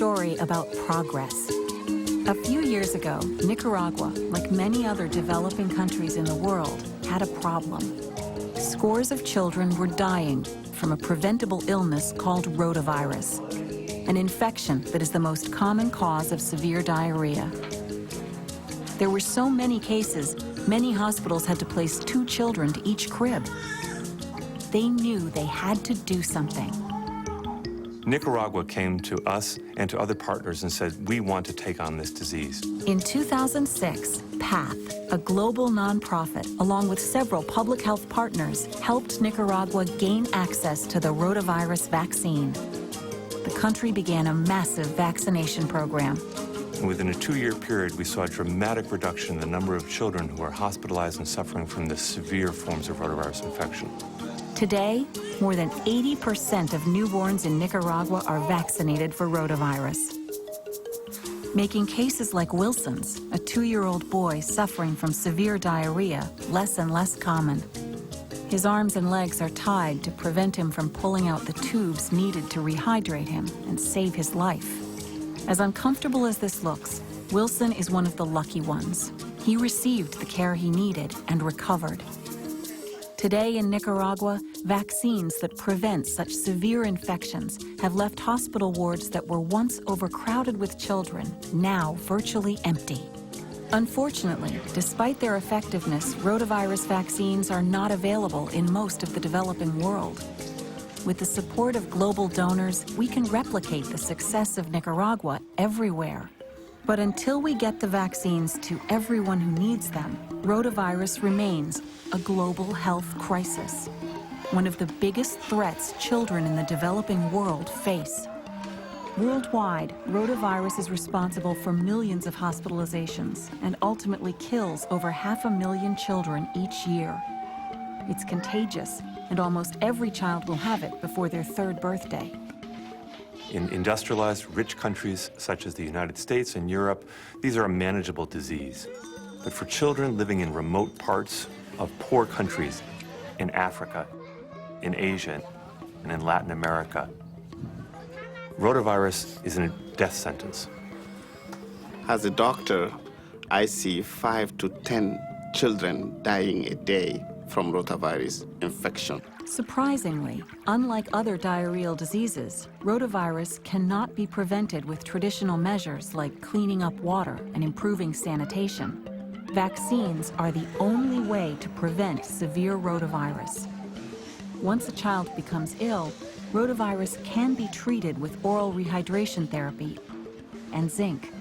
story about progress. A few years ago, Nicaragua, like many other developing countries in the world, had a problem. Scores of children were dying from a preventable illness called rotavirus, an infection that is the most common cause of severe diarrhea. There were so many cases, many hospitals had to place 2 children to each crib. They knew they had to do something. Nicaragua came to us and to other partners and said, we want to take on this disease. In 2006, PATH, a global nonprofit, along with several public health partners, helped Nicaragua gain access to the rotavirus vaccine. The country began a massive vaccination program. And within a 2-year period, we saw a dramatic reduction in the number of children who are hospitalized and suffering from the severe forms of rotavirus infection. Today, more than 80% of newborns in Nicaragua are vaccinated for rotavirus, making cases like Wilson's, a 2-year-old boy suffering from severe diarrhea, less and less common. His arms and legs are tied to prevent him from pulling out the tubes needed to rehydrate him and save his life. As uncomfortable as this looks, Wilson is one of the lucky ones. He received the care he needed and recovered. Today in Nicaragua, vaccines that prevent such severe infections have left hospital wards that were once overcrowded with children now virtually empty. Unfortunately, despite their effectiveness, rotavirus vaccines are not available in most of the developing world. With the support of global donors, we can replicate the success of Nicaragua everywhere. But until we get the vaccines to everyone who needs them, rotavirus remains a global health crisis, one of the biggest threats children in the developing world face. Worldwide, rotavirus is responsible for millions of hospitalizations and ultimately kills over 500,000 children each year. It's contagious, and almost every child will have it before their 3rd birthday. In industrialized, rich countries such as the United States and Europe, these are a manageable disease. But for children living in remote parts of poor countries, in Africa, in Asia, and in Latin America, rotavirus is a death sentence. As a doctor, I see 5 to 10 children dying a day from rotavirus infection. Surprisingly, unlike other diarrheal diseases, rotavirus cannot be prevented with traditional measures like cleaning up water and improving sanitation. Vaccines are the only way to prevent severe rotavirus. Once a child becomes ill, rotavirus can be treated with oral rehydration therapy and zinc.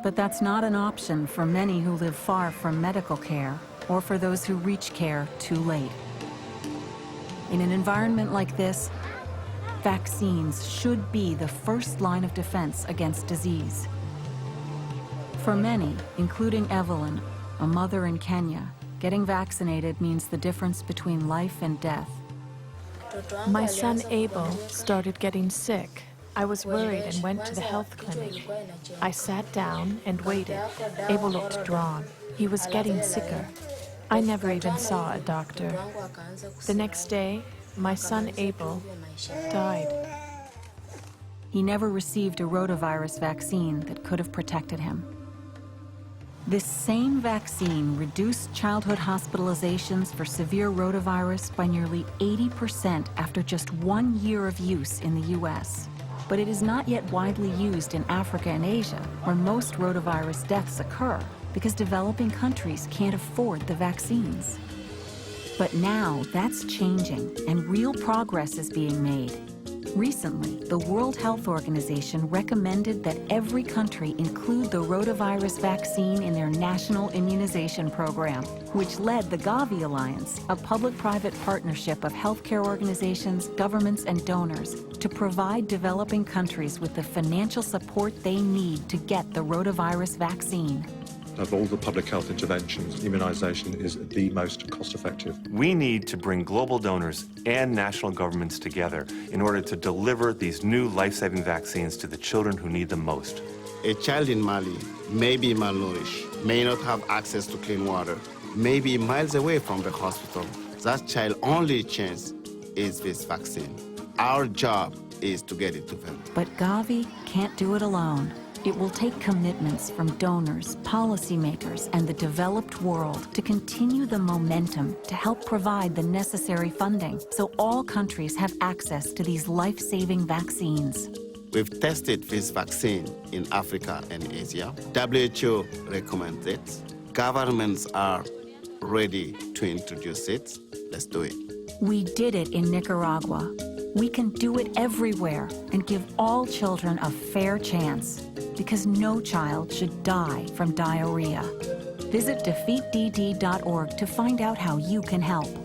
But that's not an option for many who live far from medical care or for those who reach care too late. In an environment like this, vaccines should be the first line of defense against disease. For many, including Evelyn, a mother in Kenya, getting vaccinated means the difference between life and death. My son Abel started getting sick. I was worried and went to the health clinic. I sat down and waited. Abel looked drawn. He was getting sicker. I never even saw a doctor. The next day, my son Abel died. He never received a rotavirus vaccine that could have protected him. This same vaccine reduced childhood hospitalizations for severe rotavirus by nearly 80% after just 1 year of use in the US. But it is not yet widely used in Africa and Asia, where most rotavirus deaths occur, because developing countries can't afford the vaccines. But now that's changing, and real progress is being made. Recently, the World Health Organization recommended that every country include the rotavirus vaccine in their national immunization program, which led the Gavi Alliance, a public-private partnership of healthcare organizations, governments, and donors, to provide developing countries with the financial support they need to get the rotavirus vaccine. Of all the public health interventions, immunization is the most cost-effective. We need to bring global donors and national governments together in order to deliver these new life-saving vaccines to the children who need them most. A child in Mali may be malnourished, may not have access to clean water, may be miles away from the hospital. That child's only chance is this vaccine. Our job is to get it to them. But Gavi can't do it alone. It will take commitments from donors, policymakers, and the developed world to continue the momentum to help provide the necessary funding so all countries have access to these life-saving vaccines. We've tested this vaccine in Africa and Asia. WHO recommends it. Governments are ready to introduce it. Let's do it. We did it in Nicaragua. We can do it everywhere and give all children a fair chance, because no child should die from diarrhea. Visit defeatdd.org to find out how you can help.